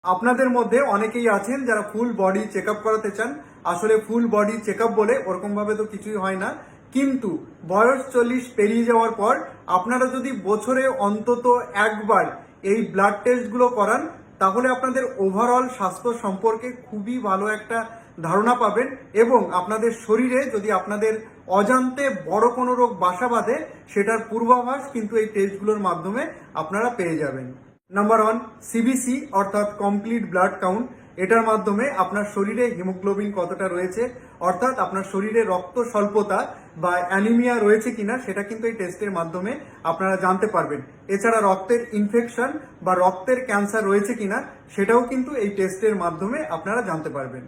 আপনাদের মধ্যে অনেকেই আছেন যারা ফুল বডি চেক আপ করাতে চান। আসলে ফুল বডি চেক আপ বলে ওরকম ভাবে তো কিছুই হয় না, কিন্তু বয়স 40 পেরিয়ে যাওয়ার পর আপনারা যদি বছরে অন্তত একবার এই ব্লাড টেস্টগুলো করান, তাহলে আপনাদের ওভারঅল স্বাস্থ্য সম্পর্কে খুবই ভালো একটা ধারণা পাবেন। এবং আপনাদের শরীরে যদি আপনাদের অজান্তে বড় কোনো রোগ বাসা বাঁধে, সেটার পূর্বাভাস কিন্তু এই টেস্টগুলোর মাধ্যমে আপনারা পেয়ে যাবেন। নাম্বার 1, সিবিসি অর্থাৎ কমপ্লিট ব্লাড কাউন্ট। এটার মাধ্যমে আপনার শরীরে হিমোগ্লোবিন কতটা রয়েছে, অর্থাৎ আপনার শরীরে রক্ত স্বল্পতা বা অ্যানিমিয়া রয়েছে কিনা, সেটা কিন্তু এই টেস্টের মাধ্যমে আপনারা জানতে পারবেন। এছাড়া রক্তের ইনফেকশন বা রক্তের ক্যান্সার রয়েছে কিনা, সেটাও কিন্তু এই টেস্টের মাধ্যমে আপনারা জানতে পারবেন।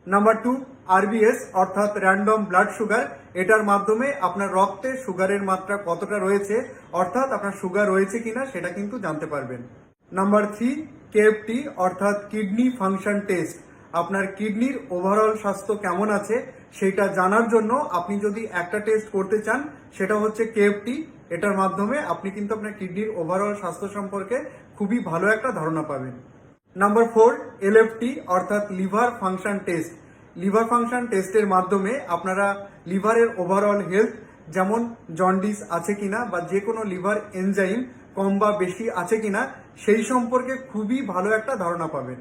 নাম্বার 2, আরবিএস অর্থাৎ র্যান্ডম ব্লাড সুগার। এটার মাধ্যমে আপনার রক্তে সুগারের মাত্রা কতটা রয়েছে, অর্থাৎ আপনার সুগার রয়েছে কিনা, সেটা কিন্তু জানতে পারবেন। নাম্বার 3, কেএফটি অর্থাৎ কিডনি ফাংশন টেস্ট। আপনার কিডনির ওভারঅল স্বাস্থ্য কেমন আছে সেটা জানার জন্য আপনি যদি একটা টেস্ট করতে চান, সেটা হচ্ছে কেএফটি। এটার মাধ্যমে আপনি কিন্তু আপনার কিডনির ওভারঅল স্বাস্থ্য সম্পর্কে খুবই ভালো একটা ধারণা পাবেন। নাম্বার 4, এলএফটি অর্থাৎ liver function test. Liver function টেস্টের মাধ্যমে আপনারা লিভারের ওভারঅল হেলথ, যেমন জন্ডিস আছে কিনা বা যে কোনো লিভার এনজাইম কম বা বেশি আছে কিনা, সেই সম্পর্কে খুবই ভালো একটা ধারণা পাবেন।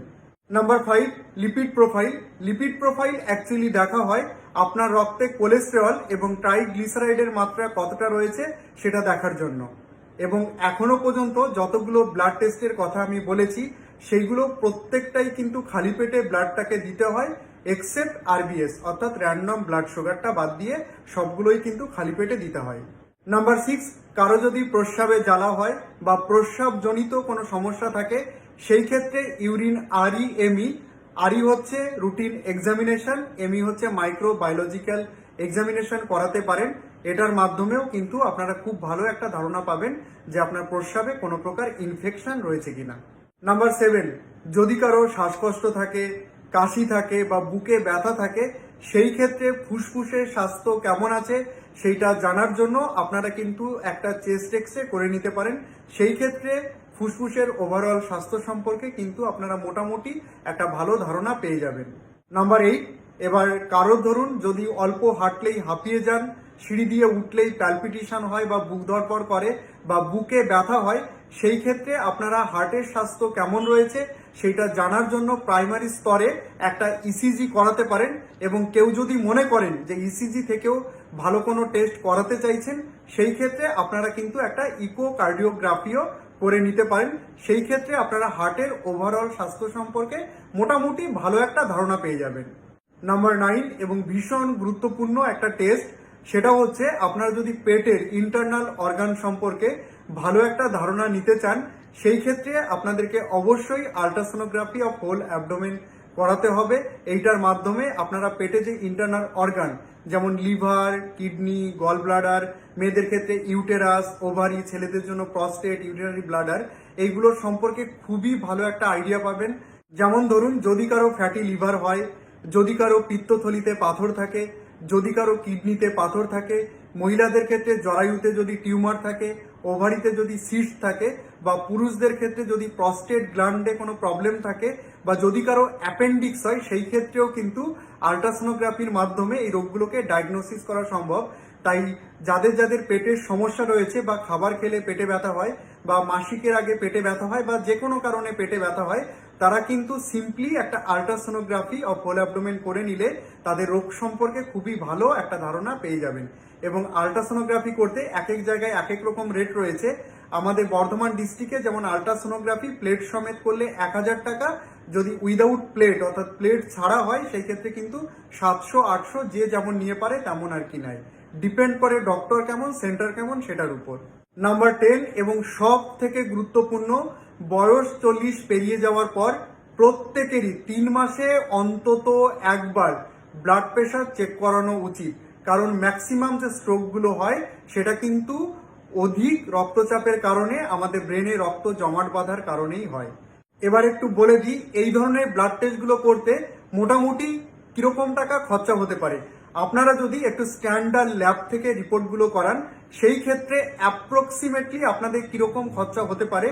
Number 5, lipid profile. Lipid profile actually দেখা হয় আপনার রক্তে কোলেস্টেরল এবং ট্রাইগ্লিসারাইডের মাত্রা কতটা রয়েছে সেটা দেখার জন্য। এবং এখনো পর্যন্ত যতগুলো ব্লাড টেস্টের কথা আমি বলেছি, সেইগুলো প্রত্যেকটাই কিন্তু খালি পেটে ব্লাডটাকে দিতে হয়, এক্সেপ্ট আরবিএস অর্থাৎ র্যান্ডম ব্লাড সুগারটা বাদ দিয়ে সবগুলোই কিন্তু খালি পেটে দিতে হয়। নাম্বার 6, কারো যদি প্রস্রাবে জ্বালা হয় বা প্রস্রাবজনিত কোনো সমস্যা থাকে, সেই ক্ষেত্রে ইউরিন আরই এমই। আরই হচ্ছে রুটিন এক্সামিনেশন, এমই হচ্ছে মাইক্রোবায়োলজিক্যাল এক্সামিনেশন করাতে পারেন। এটার মাধ্যমেও কিন্তু আপনারা খুব ভালো একটা ধারণা পাবেন যে আপনার প্রস্রাবে কোনো প্রকার ইনফেকশন রয়েছে কিনা। নাম্বার 7, যদি কারো শ্বাসকষ্ট থাকে, কাশি থাকে বা বুকে ব্যথা থাকে, সেই ক্ষেত্রে ফুসফুসের স্বাস্থ্য কেমন আছে সেইটা জানার জন্য আপনারা কিন্তু একটা চেস্ট এক্সরে করে নিতে পারেন। সেই ক্ষেত্রে ফুসফুসের ওভারঅল স্বাস্থ্য সম্পর্কে কিন্তু আপনারা মোটামুটি একটা ভালো ধারণা পেয়ে যাবেন। নাম্বার 8, এবার কারো ধরুন যদি অল্প হাঁটলেই হাঁপিয়ে যান, সিঁড়ি দিয়ে উঠলেই প্যালপিটেশন হয় বা বুক ধড়ফড় করে বা বুকে ব্যথা হয়, সেই ক্ষেত্রে আপনারা হার্টের স্বাস্থ্য কেমন রয়েছে সেইটা জানার জন্য প্রাইমারি স্তরে একটা ইসিজি করাতে পারেন। এবং কেউ যদি মনে করেন যে ইসিজি থেকেও ভালো কোনো টেস্ট করাতে চাইছেন, সেই ক্ষেত্রে আপনারা কিন্তু একটা ইকোকার্ডিওগ্রাফিও করে নিতে পারেন। সেই ক্ষেত্রে আপনারা হার্টের ওভারঅল স্বাস্থ্য সম্পর্কে মোটামুটি ভালো একটা ধারণা পেয়ে যাবেন। নাম্বার 9 এবং ভীষণ গুরুত্বপূর্ণ একটা টেস্ট, সেটা হচ্ছে আপনারা যদি পেটের ইন্টারনাল অর্গান সম্পর্কে ভালো একটা ধারণা নিতে চান, সেই ক্ষেত্রে আপনাদেরকে অবশ্যই আল্ট্রাসোনোগ্রাফি অফ হোল অ্যাবডোমেন করাতে হবে। এইটার মাধ্যমে আপনারা পেটে যে ইন্টারনাল অর্গান, যেমন লিভার, কিডনি, গল ব্লাডার, মেয়েদের ক্ষেত্রে ইউটেরাস, ওভারি, ছেলেদের জন্য প্রস্টেট, ইউরিনারি ব্লাডার, এইগুলোর সম্পর্কে খুবই ভালো একটা আইডিয়া পাবেন। যেমন ধরুন, যদি কারো ফ্যাটি লিভার হয়, যদি কারো পিত্তথলিতে পাথর থাকে, যদি কারো কিডনিতে পাথর থাকে, মহিলাদের ক্ষেত্রে জরায়ুতে যদি টিউমার থাকে, ওভারিতে যদি সিস্ট থাকে, বা পুরুষদের ক্ষেত্রে যদি প্রস্টেট গ্ল্যান্ডে কোনো প্রবলেম থাকে, বা যদি কারো অ্যাপেন্ডিক্স হয়, সেই ক্ষেত্রেও কিন্তু আল্ট্রাসোনোগ্রাফির মাধ্যমে এই রোগগুলোকে ডায়াগনোসিস করা সম্ভব। তাই যাদের যাদের পেটের সমস্যা রয়েছে, বা খাবার খেলে পেটে ব্যথা হয়, বা মাসিকের আগে পেটে ব্যথা হয়, বা যে কোনো কারণে পেটে ব্যথা হয়, তারা কিন্তু সিম্পলি একটা আল্ট্রাসোনোগ্রাফি অফ হোল অ্যাবডোমেন করে নিলে তাদের রোগ সম্পর্কে খুবই ভালো একটা ধারণা পেয়ে যাবেন। এবং আল্ট্রাসোনোগ্রাফি করতে এক এক জায়গায় এক এক রকম রেট রয়েছে। আমাদের বর্ধমান ডিস্ট্রিক্টে যেমন আল্ট্রাসোনোগ্রাফি প্লেট সমেত করলে 1000 টাকা, যদি উইদাউট প্লেট অর্থাৎ প্লেট ছাড়া হয় সেই ক্ষেত্রে কিন্তু 700-800, যে যেমন নিয়ে পারে তেমন আর কি নেয়। ডিপেন্ড করে ডক্টর কেমন, সেন্টার কেমন, সেটার উপর। নাম্বার 10 এবং সব থেকে গুরুত্বপূর্ণ, বয়স 40 পেরিয়ে যাওয়ার পর প্রত্যেকেরই 3 মাসে অন্তত একবার ব্লাড প্রেশার চেক করানো উচিত। কারণ ম্যাক্সিমাম যে স্ট্রোকগুলো হয় সেটা কিন্তু অধিক রক্তচাপের কারণে, আমাদের ব্রেনে রক্ত জমাট বাঁধার কারণেই হয়। এবার একটু বলে দিই, এই ধরনের ব্লাড টেস্টগুলো করতে মোটামুটি কিরকম টাকা খরচা হতে পারে। আপনারা যদি একটু স্ট্যান্ডার্ড ল্যাব থেকে রিপোর্টগুলো করান, সেই ক্ষেত্রে অ্যাপ্রক্সিমেটলি আপনাদের কিরকম খরচা হতে পারে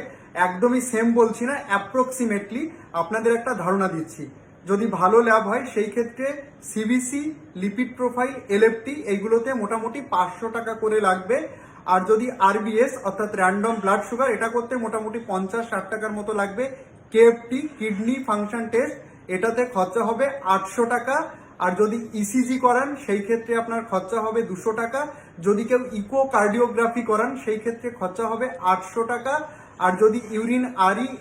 একদমই সেম বলছি না, অ্যাপ্রক্সিমেটলি আপনাদের একটা ধারণা দিচ্ছি। যদি ভালো ল্যাব হয় সেই ক্ষেত্রে সিবিসি, লিপিড প্রোফাইল, এলএফটি এইগুলোতে মোটামুটি 500 টাকা করে লাগবে। আর যদি আরবিএস অর্থাৎ র্যান্ডম ব্লাড সুগার, এটা করতে মোটামুটি 50-60 টাকার মতো লাগবে। কেএফটি, কিডনি ফাংশন টেস্ট, এটাতে খরচা হবে 800 টাকা। আর যদি ইসিজি করান সেই ক্ষেত্রে আপনার খরচা হবে 200 টাকা। যদি কেউ ইকো কার্ডিওগ্রাফি করান সেই ক্ষেত্রে খরচা হবে 800 টাকা। আর যদি ইউরিন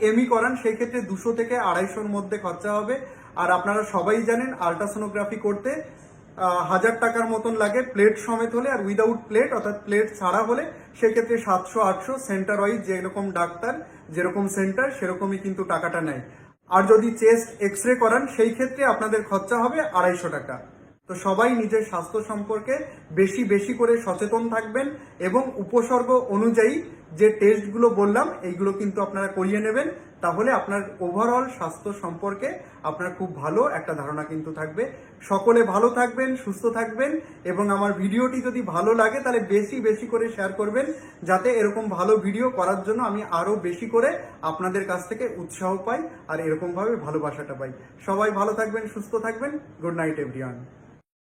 এমি করান সেই ক্ষেত্রে 200 থেকে 250-র মধ্যে খরচা হবে। আর আপনারা সবাই জানেন আল্ট্রাসোনোগ্রাফি করতে 1000 টাকার মতন লাগে প্লেট সমেত হলে, আর উইদাউট প্লেট অর্থাৎ প্লেট ছাড়া হলে সেক্ষেত্রে 700-800, সেন্টার ওয়াইজ যেরকম ডাক্তার যেরকম সেন্টার সেরকমই কিন্তু টাকাটা নেয়। আর যদি চেস্ট এক্স রে করান সেই ক্ষেত্রে আপনাদের খরচা হবে 250 টাকা। তো সবাই নিজের স্বাস্থ্য সম্পর্কে বেশি বেশি করে সচেতন থাকবেন এবং উপসর্গ অনুযায়ী যে টেস্টগুলো বললাম এইগুলো কিন্তু আপনারা করিয়ে নেবেন। তাহলে আপনার ওভারঅল স্বাস্থ্য সম্পর্কে আপনার খুব ভালো একটা ধারণা কিন্তু থাকবে। সকলে ভালো থাকবেন, সুস্থ থাকবেন, এবং আমার ভিডিওটি যদি ভালো লাগে তাহলে বেশি বেশি করে শেয়ার করবেন, যাতে এরকম ভালো ভিডিও করার জন্য আমি আরো বেশি করে আপনাদের কাছ থেকে উৎসাহ পাই আর এরকমভাবে ভালোবাসাটা পাই। সবাই ভালো থাকবেন, সুস্থ থাকবেন। Good night everyone.